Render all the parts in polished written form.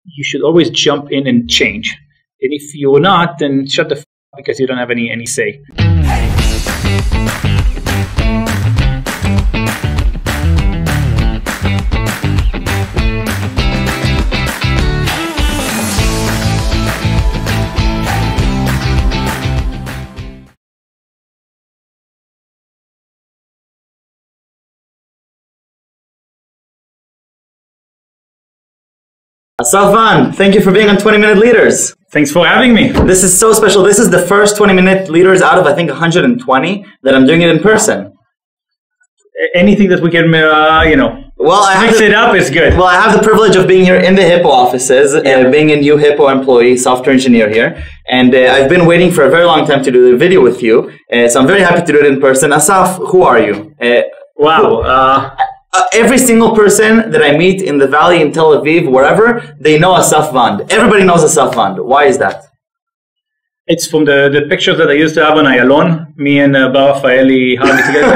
you should always jump in and change. And if you're not, then shut the f up because you don't have any say. Assaf, thank you for being on 20-Minute Leaders. Thanks for having me. This is so special. This is the first 20-Minute Leaders out of, I think, 120 that I'm doing it in person. Anything that we can, mix it up is good. Well, I have the privilege of being here in the Hippo offices, being a new Hippo employee, software engineer here. And I've been waiting for a very long time to do the video with you. So I'm very happy to do it in person. Assaf, who are you? Wow. Every single person that I meet in the Valley, in Tel Aviv, wherever, they know Assaf. Everybody knows Assaf. Why is that? It's from the pictures that I used to have on Ayalon. Me and Bar Rafaeli hugging together.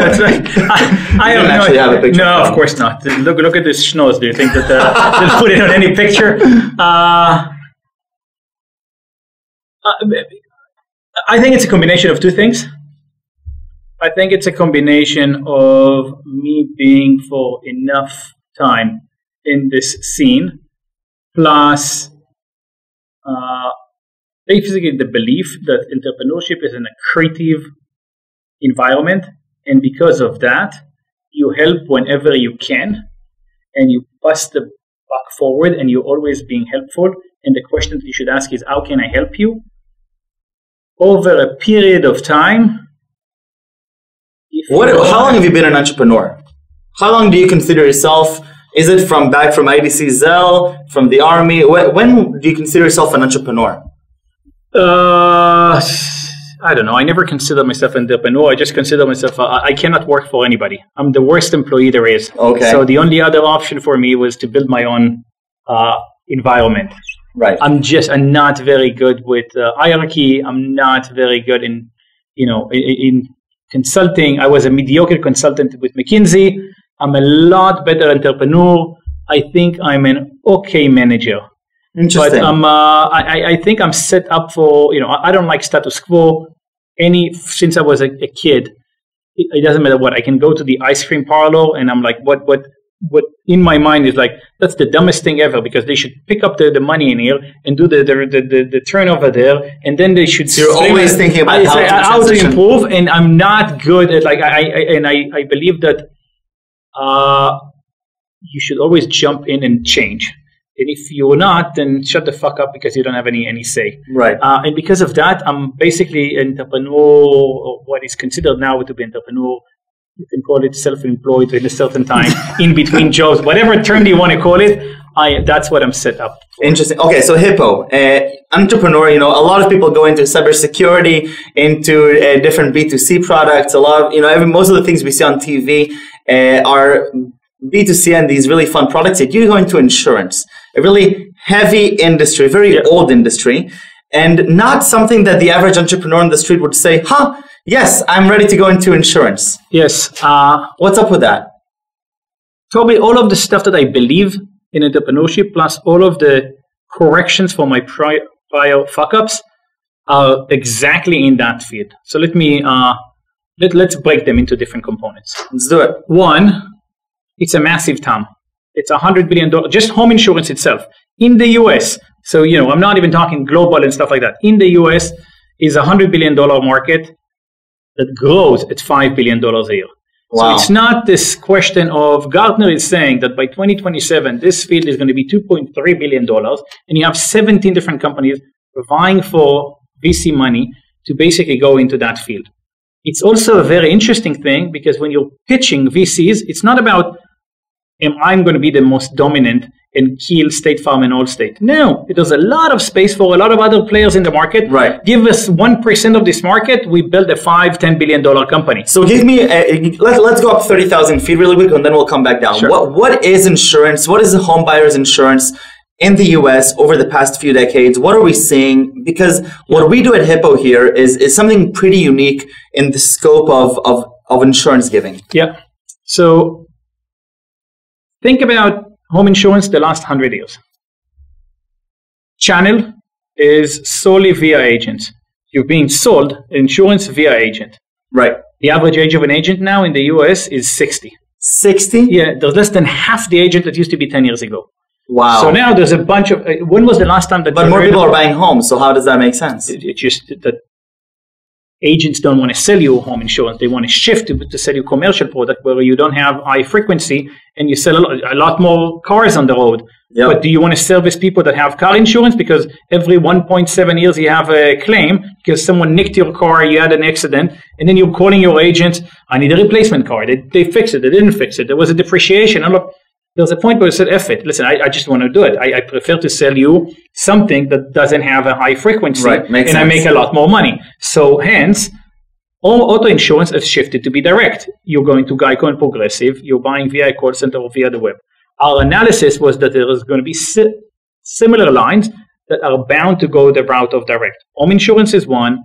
I don't actually have a picture. No, of course not. Look at this schnoz. Do you think that they'll put it on any picture? I think it's a combination of two things. I think it's a combination of me being for enough time in this scene, plus basically the belief that entrepreneurship is an accretive environment, and because of that, you help whenever you can, and you bust the buck forward, and you're always being helpful. And the question that you should ask is, how can I help you? Over a period of time. How long have you been an entrepreneur? How long do you consider yourself? Is it from back from IDC Zell, from the army? When do you consider yourself an entrepreneur? I don't know. I never consider myself an entrepreneur. I just consider myself, I cannot work for anybody. I'm the worst employee there is. Okay. So the only other option for me was to build my own environment. Right. I'm not very good with hierarchy. I'm not very good in consulting. I was a mediocre consultant with McKinsey. I'm a lot better entrepreneur. I think I'm an okay manager. Interesting. But I think I'm set up for, I don't like status quo. Since I was a kid, it doesn't matter what. I can go to the ice cream parlor and I'm like, what in my mind is like, that's the dumbest thing ever, because they should pick up the money in here and do the turnover there, and then they should. So you're always thinking about how to improve, and I'm not good at I believe that you should always jump in and change. And if you're not, then shut the fuck up because you don't have any say. Right. And because of that, I'm basically an entrepreneur, or what is considered now to be entrepreneur. You can call it self-employed in a certain time, in between jobs, whatever term you want to call it. That's what I'm set up for. Interesting. Okay, so Hippo, entrepreneur. A lot of people go into cybersecurity, into different B2C products. A lot of most of the things we see on TV are B2C and these really fun products. Yet you go into insurance, a really heavy industry, very old industry, and not something that the average entrepreneur on the street would say, yes, I'm ready to go into insurance. Yes. What's up with that? Probably all of the stuff that I believe in entrepreneurship, plus all of the corrections for my prior fuck-ups, are exactly in that field. So let me let's break them into different components. Let's do it. One, it's a massive TAM. It's $100 billion, just home insurance itself in the US. So I'm not even talking global and stuff like that. In the US is a $100 billion market that grows at $5 billion a year. Wow. So it's not this question of, Gartner is saying that by 2027, this field is going to be $2.3 billion, and you have 17 different companies vying for VC money to basically go into that field. It's also a very interesting thing, because when you're pitching VCs, it's not about, I'm going to be the most dominant and kill State Farm and Allstate. No, there's a lot of space for a lot of other players in the market. Right. Give us 1% of this market, we build a $5-10 billion company. So give me, let's go up 30,000 feet really quick, and then we'll come back down. Sure. What is insurance? What is the home buyer's insurance in the US over the past few decades? What are we seeing? Because what we do at Hippo here is something pretty unique in the scope of insurance giving. Yeah. So think about home insurance the last 100 years. channel is solely via agents. You're being sold insurance via agent. Right. The average age of an agent now in the US is 60. 60? Yeah, there's less than half the agent that used to be 10 years ago. Wow. So now there's a bunch of, when was the last time that... But more people are buying homes, so how does that make sense? It's just that agents don't want to sell you home insurance. They want to shift to sell you commercial product where you don't have high frequency and you sell a lot more cars on the road. Yep. But do you want to service people that have car insurance? Because every 1.7 years you have a claim because someone nicked your car, you had an accident, and then you're calling your agent, I need a replacement car. They fixed it, they didn't fix it, there was a depreciation. And look, there's a point where I said, F it. Listen, I just want to do it. I prefer to sell you something that doesn't have a high frequency, right, makes and sense. I make a lot more money. So hence, all auto insurance has shifted to be direct. You're going to Geico and Progressive, you're buying via a call center or via the web. Our analysis was that there is going to be similar lines that are bound to go the route of direct. Home insurance is one,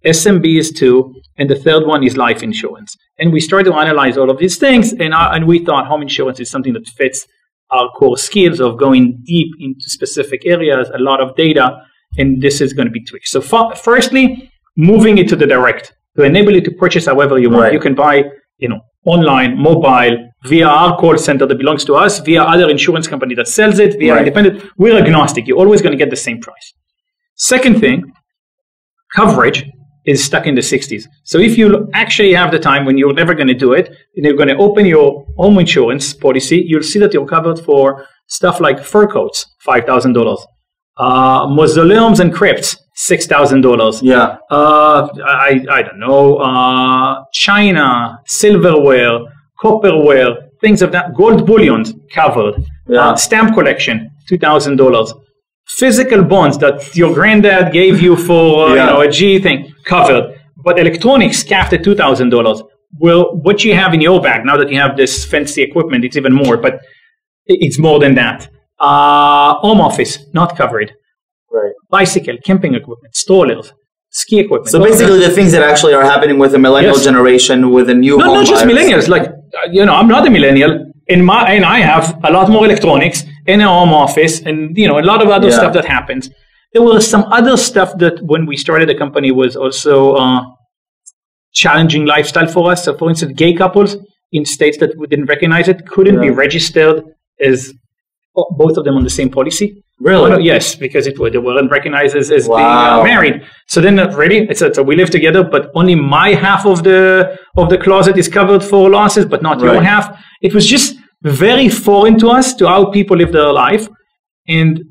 SMB is two, and the third one is life insurance. And we started to analyze all of these things, and we thought home insurance is something that fits our core skills of going deep into specific areas, a lot of data, and this is going to be tweaked. So firstly, moving it to the direct, to enable you to purchase however you want. Right. You can buy, online, mobile, via our call center that belongs to us, via other insurance company that sells it, via independent. We're agnostic. You're always going to get the same price. Second thing, coverage is stuck in the 60s. So if you actually have the time when you're never going to do it, and you're going to open your home insurance policy, you'll see that you're covered for stuff like fur coats, $5,000. Mausoleums and crypts, $6,000. Yeah. I don't know. China, silverware, copperware, things of that. Gold bullion covered. Yeah. Stamp collection, $2,000. Physical bonds that your granddad gave you for a G thing, covered. But electronics capped at $2,000. Well, what you have in your bag, now that you have this fancy equipment, it's even more, but it's more than that. Home office, not covered. Right. Bicycle, camping equipment, strollers, ski equipment. So basically the things that actually are happening with the millennial generation, with the new home not just buyers. Millennials. Like, I'm not a millennial, and I have a lot more electronics in a home office, and a lot of other stuff that happens. There was some other stuff that when we started the company was also challenging lifestyle for us. So for instance, gay couples in states that we didn't recognize it couldn't be registered as both of them on the same policy. Really? Yes, because they weren't recognized as being married. So then, so we live together, but only my half of the closet is covered for losses, but not your half. It was just very foreign to us, to how people live their life, and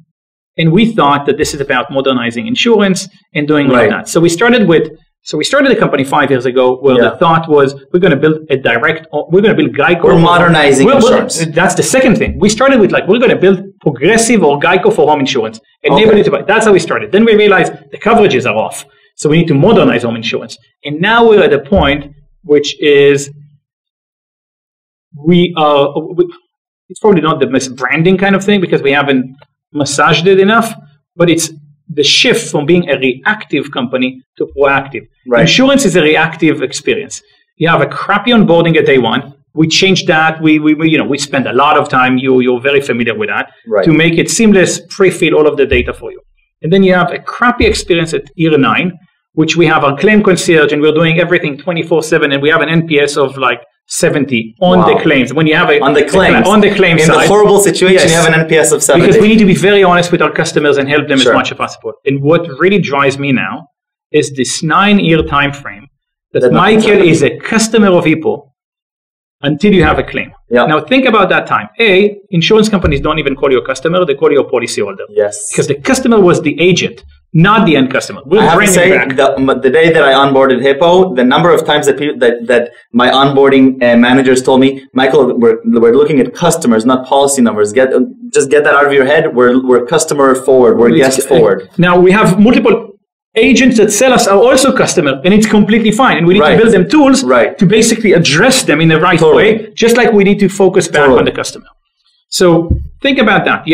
we thought that this is about modernizing insurance and doing all of that. So we started the company 5 years ago, where the thought was we're going to build Geico. We're modernizing insurance. That's the second thing. We started with we're going to build Progressive or Geico for home insurance. Enable it to buy. That's how we started. Then we realized the coverages are off. So we need to modernize home insurance. And now we're at a point which is it's probably not the misbranding kind of thing because we haven't massaged it enough, but it's the shift from being a reactive company to proactive. Right. Insurance is a reactive experience. You have a crappy onboarding at day one. We changed that. We spend a lot of time. You're very familiar with that to make it seamless, pre-fill all of the data for you. And then you have a crappy experience at year 9, which we have our claim concierge, and we're doing everything 24/7, and we have an NPS of 70 on the claims. When you have on the claim side, in the horrible situation, you have an NPS of 70. Because we need to be very honest with our customers and help them as much as possible. And what really drives me now is this 9-year time frame that Michael is a customer of Hippo until you have a claim. Yep. Now think about that time. Insurance companies don't even call you a customer; they call you a policyholder. Yes, because the customer was the agent, not the end customer. I have to say, the day that I onboarded Hippo, the number of times that my onboarding managers told me, Michael, we're looking at customers, not policy numbers. Just get that out of your head. We're customer forward. We're guest forward. Now we have multiple agents that sell us are also customer, and it's completely fine. And we need to build them tools to basically address them in the right way, just like we need to focus back on the customer. So think about that.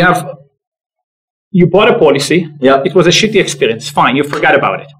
You bought a policy. It was a shitty experience. Fine, you forgot about it.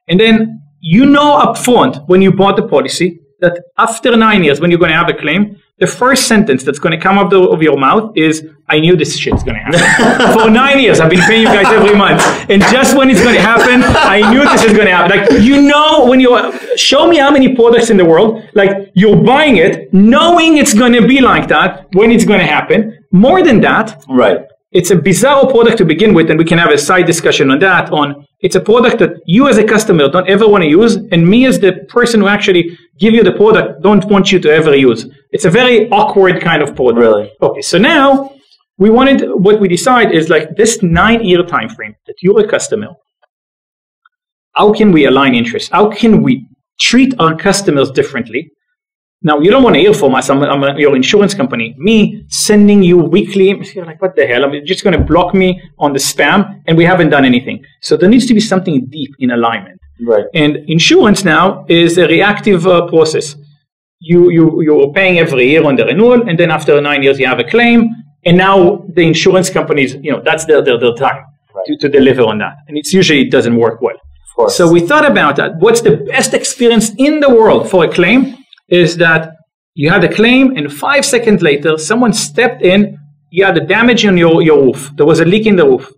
And then upfront when you bought the policy that after 9 years, when you're going to have a claim, the first sentence that's going to come out of your mouth is, I knew this shit's going to happen. For 9 years, I've been paying you guys every month. And just when it's going to happen, I knew this is going to happen. Like, you know, when you show me how many products in the world, like you're buying it, knowing it's going to be like that when it's going to happen. More than that, right. It's a bizarre product to begin with, and we can have a side discussion on that. It's a product that you as a customer don't ever want to use, and me as the person who actually give you the product don't want you to ever use. It's a very awkward kind of product. Really? Okay, so now what we decide is like this 9-year time frame that you're a customer. How can we align interests? How can we treat our customers differently? Now, you don't want to hear from us. I'm your insurance company. Me sending you weekly, you're like, what the hell? I'm just going to block me on the spam, and we haven't done anything. So there needs to be something deep in alignment. Right. And insurance now is a reactive process. You're paying every year on the renewal, and then after 9 years you have a claim, and now the insurance companies, that's their time to deliver on that. And it usually doesn't work well. Of course. So we thought about that. What's the best experience in the world for a claim? Is that you had a claim and 5 seconds later, someone stepped in, you had a damage on your roof. There was a leak in the roof.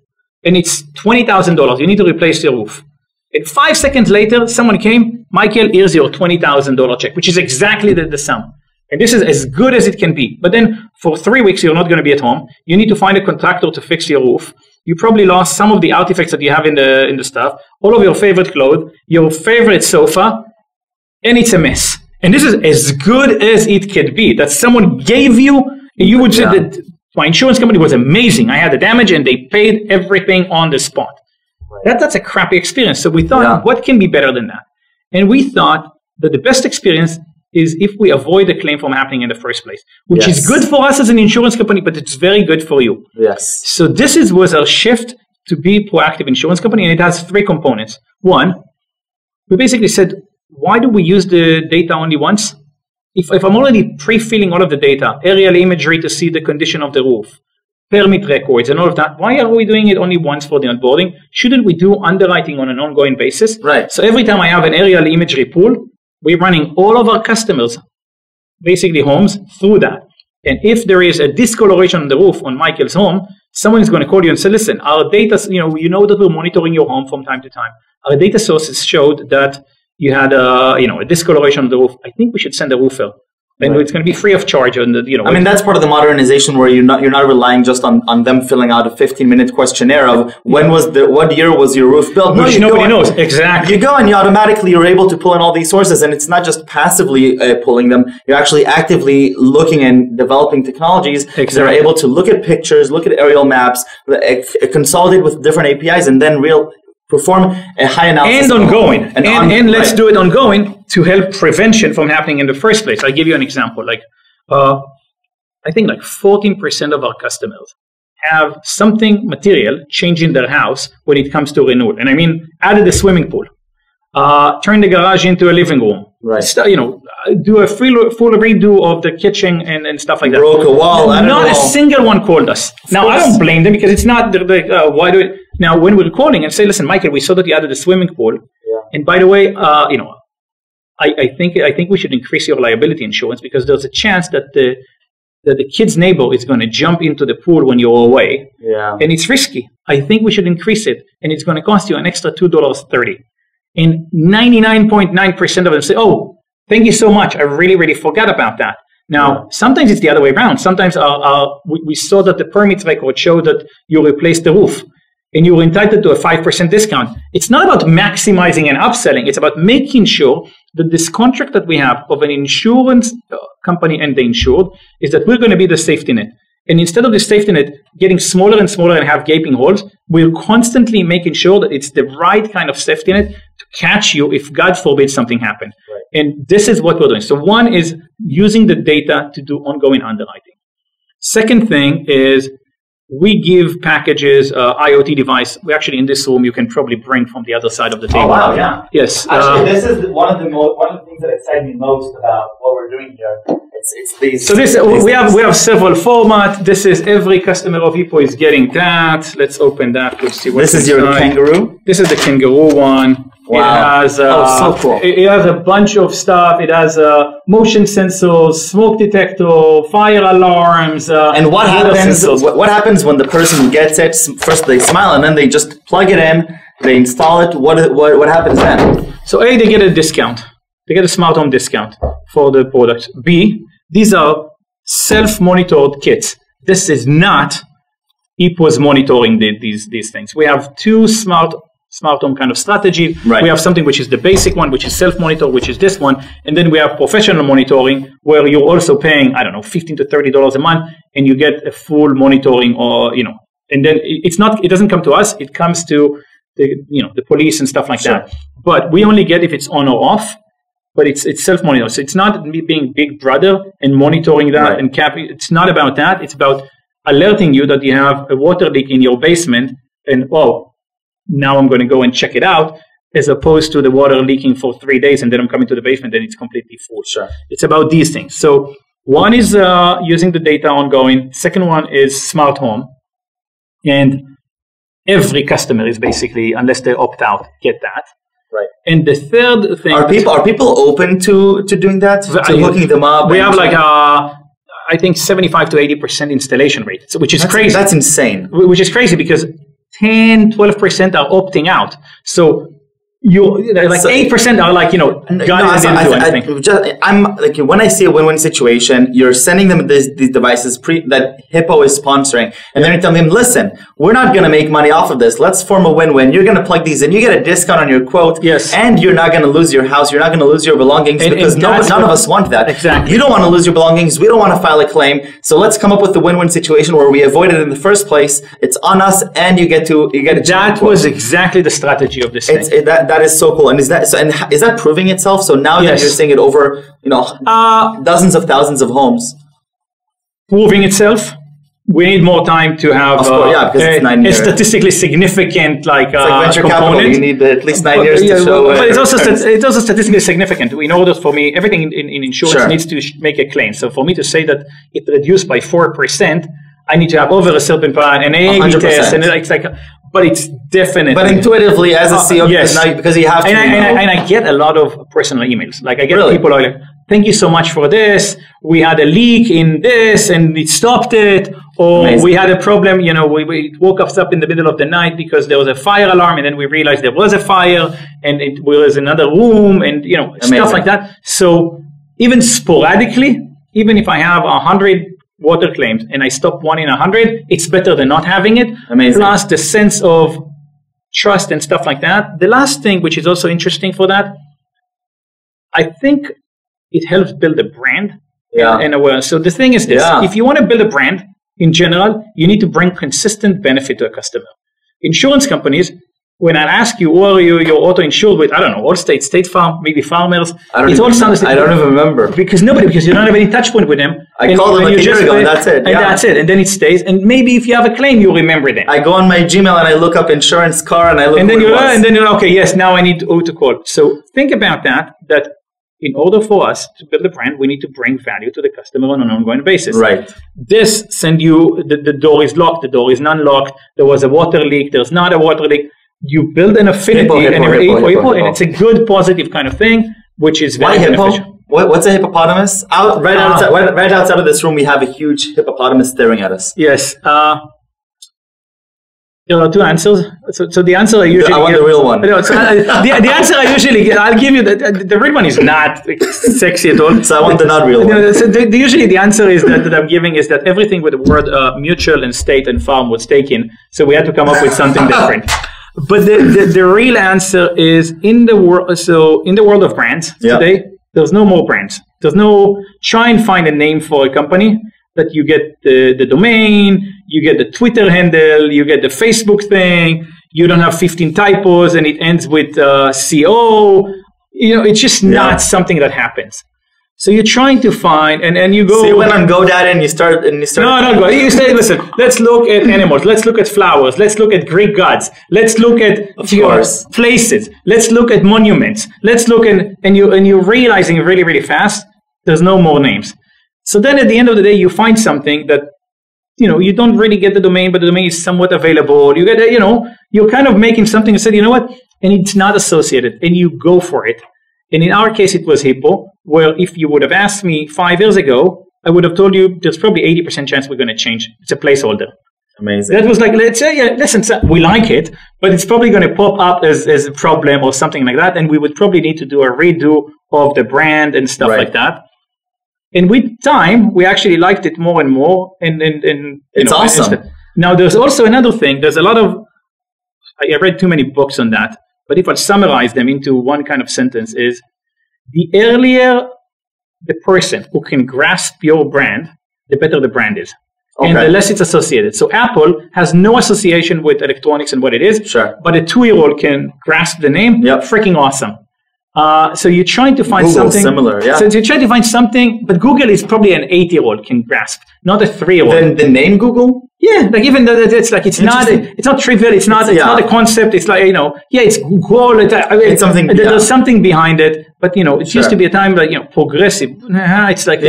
And it's $20,000. You need to replace your roof. And 5 seconds later, someone came, Michael, here's your $20,000 check, which is exactly the sum. And this is as good as it can be. But then for 3 weeks, you're not going to be at home. You need to find a contractor to fix your roof. You probably lost some of the artifacts that you have in the stuff, all of your favorite clothes, your favorite sofa, and it's a mess. And this is as good as it could be, that someone gave you, and you would say that my insurance company was amazing. I had the damage and they paid everything on the spot. Right. That's a crappy experience. So we thought, what can be better than that? And we thought that the best experience is if we avoid the claim from happening in the first place, which is good for us as an insurance company, but it's very good for you. Yes. So this was our shift to be proactive insurance company, and it has 3 components. One, we basically said, why do we use the data only once? If I'm already pre-filling all of the data, aerial imagery to see the condition of the roof, permit records and all of that, why are we doing it only once for the onboarding? Shouldn't we do underwriting on an ongoing basis? Right. So every time I have an aerial imagery pool, we're running all of our customers, basically homes, through that. And if there is a discoloration on the roof on Michael's home, someone is going to call you and say, listen, our data, you know that we're monitoring your home from time to time. Our data sources showed that you had a discoloration on the roof. I think we should send a roofer. And it's going to be free of charge. And I mean, that's part of the modernization where you're not relying just on them filling out a 15-minute questionnaire of what year was your roof built. No, nobody knows. Exactly. You go and you're able to pull in all these sources, and it's not just passively pulling them. You're actually actively looking and developing technologies. Exactly. They're able to look at pictures, look at aerial maps, consolidate with different APIs, and then perform a high analysis. And ongoing. And let's do it ongoing to help prevention from happening in the first place. I'll give you an example. I think 14% of our customers have something material change in their house when it comes to renewal. And I mean, added a swimming pool, turn the garage into a living room. Right. Do a full redo of the kitchen and stuff like that. Broke a wall. Not a single one called us. Now, I don't blame them because it's not why do it. Now, when we're calling and say, listen, Michael, we saw that you added a swimming pool. Yeah. And by the way, I think we should increase your liability insurance because there's a chance that the kid's neighbor is going to jump into the pool when you're away. Yeah. And it's risky. I think we should increase it. And it's going to cost you an extra $2.30. And 99.9% of them say, oh, thank you so much. I really, really forgot about that. Now, sometimes it's the other way around. Sometimes we saw that the permit record showed that you replaced the roof and you were entitled to a 5% discount. It's not about maximizing and upselling. It's about making sure that this contract that we have of an insurance company and the insured is that we're going to be the safety net. And instead of the safety net getting smaller and smaller and have gaping holes, we're constantly making sure that it's the right kind of safety net to catch you if, God forbid, something happens. Right. And this is what we're doing. So one is using the data to do ongoing underwriting. Second thing is we give packages, IoT device. We actually, in this room, you can probably bring from the other side of the table. Oh, wow, yeah. Yes. Actually, this is one of the things that excites me most about what we're doing here It's these. So we have several formats. This is every customer of Hippo is getting that. Let's open that. Let's see what this is your kangaroo. This is the kangaroo one. Wow. It has so cool. It has a bunch of stuff. It has motion sensors, smoke detector, fire alarms. And what happens? What happens when the person gets it? First they smile and then they just plug it in. They install it. What happens then? So A, they get a discount. They get a smart home discount for the product. B, these are self-monitored kits. This is not Hippo's monitoring these things. We have two smart home kind of strategy. Right. We have something which is the basic one, which is self-monitor, which is this one. And then we have professional monitoring, where you're also paying, I don't know, $15 to $30 a month, and you get a full monitoring, or, and then it doesn't come to us, it comes to the police and stuff like that. But we only get if it's on or off. But it's self-monitor. So it's not me being big brother and monitoring that and capping. It's not about that. It's about alerting you that you have a water leak in your basement, and now I'm going to go and check it out, as opposed to the water leaking for 3 days and then I'm coming to the basement and it's completely full. Sure. It's about these things. So one is using the data ongoing. Second one is smart home, and every customer is basically, unless they opt out, get that. Right. And the third thing, are people open to doing that, to hooking them up? We have like I think 75 to 80% installation rate, which is crazy. That's insane. Which is crazy because 10-12% are opting out. So like 8% are like, I'm like, when I see a win-win situation, you're sending them these devices that Hippo is sponsoring, and then you're telling them, listen, we're not going to make money off of this. Let's form a win-win. You're going to plug these in. You get a discount on your quote. Yes. And you're not going to lose your house. You're not going to lose your belongings, because none of us want that. Exactly. You don't want to lose your belongings. We don't want to file a claim. So let's come up with a win-win situation where we avoid it in the first place. It's on us, and you get a that was exactly the strategy of this thing. That is so cool. And is that proving itself? So now that you're seeing it over, dozens of thousands of homes, proving itself. We need more time to have because it's 9 years. A statistically significant like venture component. Capital. You need at least 9 years to show. But it's also statistically significant. In order for me, everything in insurance needs to make a claim. So for me to say that it reduced by 4%, I need to have over a certain point an A/B test, and it's like. But it's definitely. But intuitively, as a CEO, because you have to. And I get a lot of personal emails. Like I get people like, "Thank you so much for this. We had a leak in this, and it stopped it." Or we had a problem. We woke up in the middle of the night because there was a fire alarm, and then we realized there was a fire, and it was another room, and stuff like that. So even sporadically, even if I have 100 water claims and I stop 1 in 100, it's better than not having it. Amazing. Plus the sense of trust and stuff like that. The last thing, which is also interesting for that, I think it helps build a brand in a way. So the thing is this, if you want to build a brand in general, you need to bring consistent benefit to a customer. Insurance companies, when I ask you, what are your auto insured with? I don't know, Allstate, State Farm, maybe Farmers. I don't even remember. Because you don't have any touch point with them. I call them like a year ago, and that's it. And that's it. And then it stays. And maybe if you have a claim, you remember them. I go on my Gmail and I look up insurance car and I look. And then you're okay. Yes, now I need to call. So think about that. That in order for us to build a brand, we need to bring value to the customer on an ongoing basis. Right. This send you the door is locked, the door is non-locked. There was a water leak. There's not a water leak. You build an affinity, Hippo, and it's a good, positive kind of thing, which is very beneficial. What's a hippopotamus? Right outside of this room, we have a huge hippopotamus staring at us. Yes. There are two answers. So the answer I usually I want the real one. No, so the answer I usually get, I'll give you the real one is not sexy at all. So I want the not real one. So usually the answer is that I'm giving is that everything with the word mutual and state and farm was taken. So we had to come up with something different. But the real answer is in the world of brands today, there's no more brands. There's no try and find a name for a company that you get the domain, you get the Twitter handle, you get the Facebook thing, you don't have 15 typos and it ends with CO. It's just not something that happens. So you're trying to find, and you go. So you went on GoDaddy and you start. No. You say, listen, let's look at animals. Let's look at flowers. Let's look at Greek gods. Let's look at places. Let's look at monuments. Let's look and you're realizing really, really fast. There's no more names. So then at the end of the day, you find something that, you don't really get the domain, but the domain is somewhat available. You get, you're kind of making something and said, you know what? And it's not associated, and you go for it. And in our case, it was Hippo, where if you would have asked me 5 years ago, I would have told you there's probably 80% chance we're going to change. It's a placeholder. Amazing. That was like, let's say, yeah, listen, we like it, but it's probably going to pop up as a problem or something like that. And we would probably need to do a redo of the brand and stuff like that. And with time, we actually liked it more and more. And it's awesome. Now, there's also another thing. There's a lot of, I read too many books on that, but if I summarize them into one kind of sentence is, the earlier the person who can grasp your brand, the better the brand is. Okay. And the less it's associated. So Apple has no association with electronics and what it is, but a 2-year-old can grasp the name. Freaking awesome. So you're trying to find Google's something similar, So you're trying to find something, but Google is probably an 8-year-old can grasp, not a 3-year-old. Then the name Google? Yeah, like even though it's like it's not trivial. It's not a concept. It's like it's Google. It's something. There's something behind it, but it used to be a time like progressive. It's like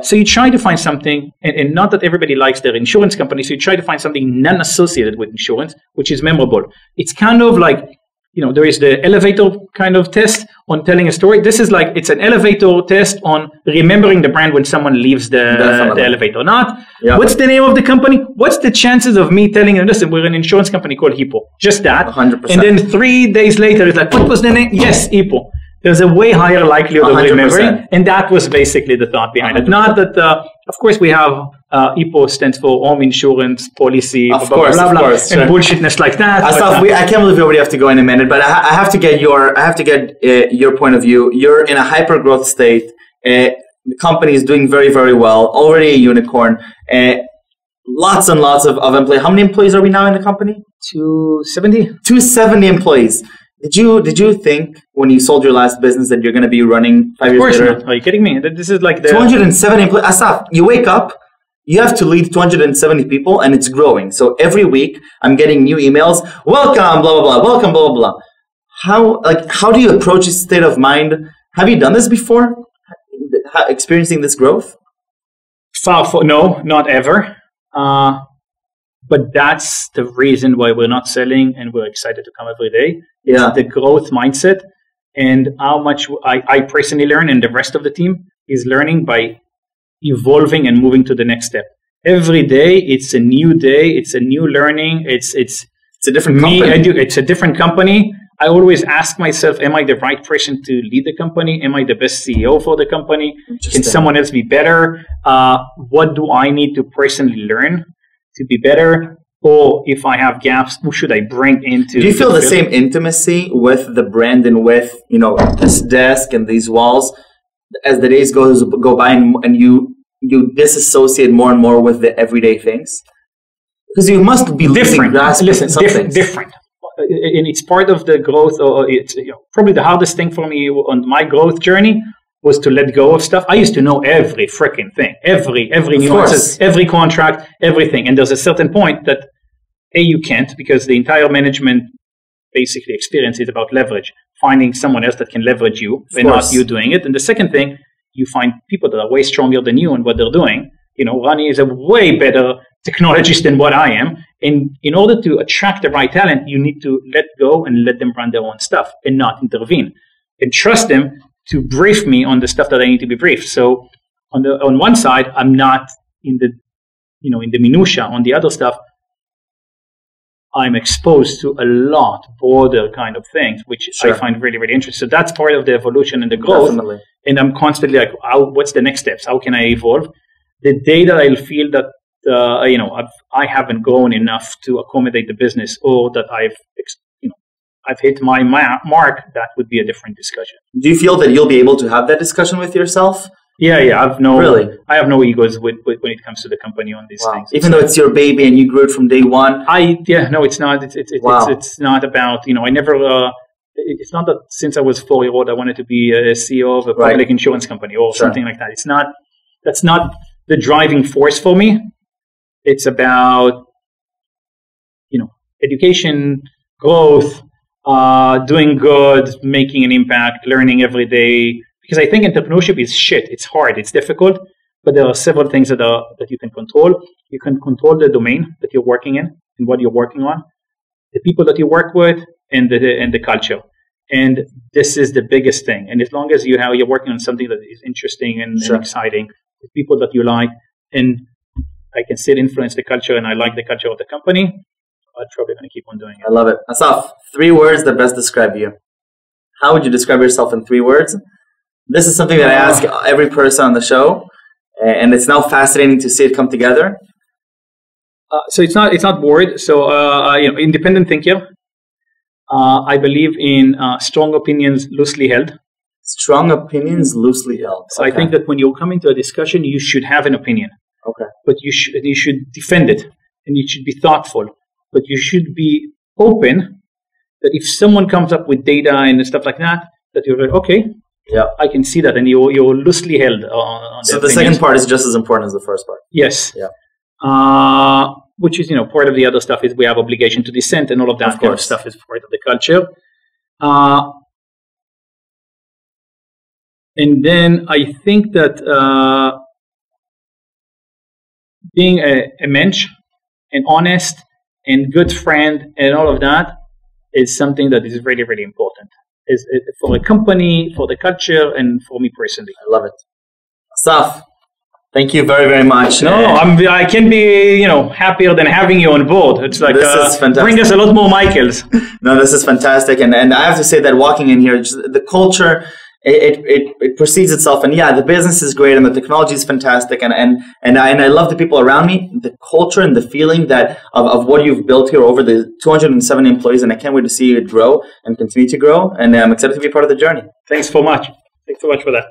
So you try to find something, and not that everybody likes their insurance company. So you try to find something non-associated with insurance, which is memorable. It's kind of like there is the elevator kind of test on telling a story. This is like, it's an elevator test on remembering the brand when someone leaves the elevator. Not, what's the name of the company? What's the chances of me telling them, listen, we're an insurance company called Hippo. Just that. 100%. And then 3 days later, it's like, what was the name? Yes, Hippo. There's a way higher likelihood of remembering. And that was basically the thought behind 100%. It. Not that, of course, we have Hippo stands for home insurance policy, of course, and bullshitness like that. Assaf, I can't believe we already have to go in a minute, but I have to get your point of view. You're in a hyper growth state. The company is doing very, very well. Already a unicorn. Lots and lots of employees. How many employees are we now in the company? 270. 270 employees. Did you think when you sold your last business that you're going to be running 5 years later? Of course not. Are you kidding me? This is like 270 employees. Assaf, you wake up, you have to lead 270 people, and it's growing. So every week, I'm getting new emails. Welcome, blah blah blah. Welcome, blah blah blah. How do you approach this state of mind? Have you done this before? Experiencing this growth? No, not ever. But that's the reason why we're not selling and we're excited to come every day. It's the growth mindset and how much I personally learn and the rest of the team is learning by evolving and moving to the next step. Every day, it's a new day. It's a new learning. It's a different company. It's a different company. I always ask myself, am I the right person to lead the company? Am I the best CEO for the company? Can someone else be better? What do I need to personally learn to be better? Or if I have gaps, who should I bring into? Do you feel the same intimacy with the brand and with this desk and these walls as the days go by and you disassociate more and more with the everyday things? Because you must be different. Different. And it's part of the growth. Or it's probably the hardest thing for me on my growth journey was to let go of stuff. I used to know every freaking thing, every nuances, every contract, everything. And there's a certain point that you can't, because the entire management basically experience is about leverage, finding someone else that can leverage you and not you doing it. And the second thing, you find people that are way stronger than you in what they're doing. Rani is a way better technologist than what I am. And in order to attract the right talent, you need to let go and let them run their own stuff and not intervene and trust them to brief me on the stuff that I need to be briefed. So on one side, I'm not in the minutia. On the other stuff, I'm exposed to a lot broader kind of things, which I find really, really interesting. So that's part of the evolution and the growth. Definitely. And I'm constantly like, what's the next steps? How can I evolve? The day that I'll feel that I haven't grown enough to accommodate the business, or that I've hit my mark, that would be a different discussion. Do you feel that you'll be able to have that discussion with yourself? Yeah. I have no egos when it comes to the company on these things. Even though it's your baby and you grew it from day one. It's not. It's not about I never. It's not that since I was 4-year-old I wanted to be a CEO of a public insurance company or something like that. It's not. That's not the driving force for me. It's about education, growth, doing good, making an impact, learning every day. Because I think entrepreneurship is shit. It's hard. It's difficult. but there are several things that you can control. You can control the domain that you're working in and what you're working on, the people that you work with, and the culture. And this is the biggest thing. And as long as you're working on something that is interesting and exciting, the people that you like, and I can still influence the culture, and I like the culture of the company, I'm probably going to keep on doing it. I love it. Assaf, 3 words that best describe you. How would you describe yourself in 3 words? This is something that I ask every person on the show, and it's now fascinating to see it come together. So it's not bored. So independent thinker. I believe in strong opinions loosely held. Strong opinions loosely held. So I think that when you come into a discussion, you should have an opinion. Okay. But you should defend it, and you should be thoughtful. But you should be open that if someone comes up with data and stuff like that, that you're like, okay, yeah, I can see that, and you're loosely held on so the second part is just as important as the first part. Yes. Yeah. Which is, part of the other stuff is we have obligation to dissent, and all of that kind of stuff is part of the culture. And then I think that being a mensch and honest and good friend and all of that is something that is really, really important. Is for a company, for the culture, and for me personally. I love it. Assaf, thank you very, very much. No, I can be, happier than having you on board. It's like, this is fantastic. Bring us a lot more Michaels. No, this is fantastic. And I have to say that walking in here, just the culture, it precedes itself. And yeah, the business is great and the technology is fantastic. And I love the people around me, the culture and the feeling that of what you've built here over the 207 employees. And I can't wait to see it grow and continue to grow. And I'm excited to be part of the journey. Thanks so much. Thanks so much for that.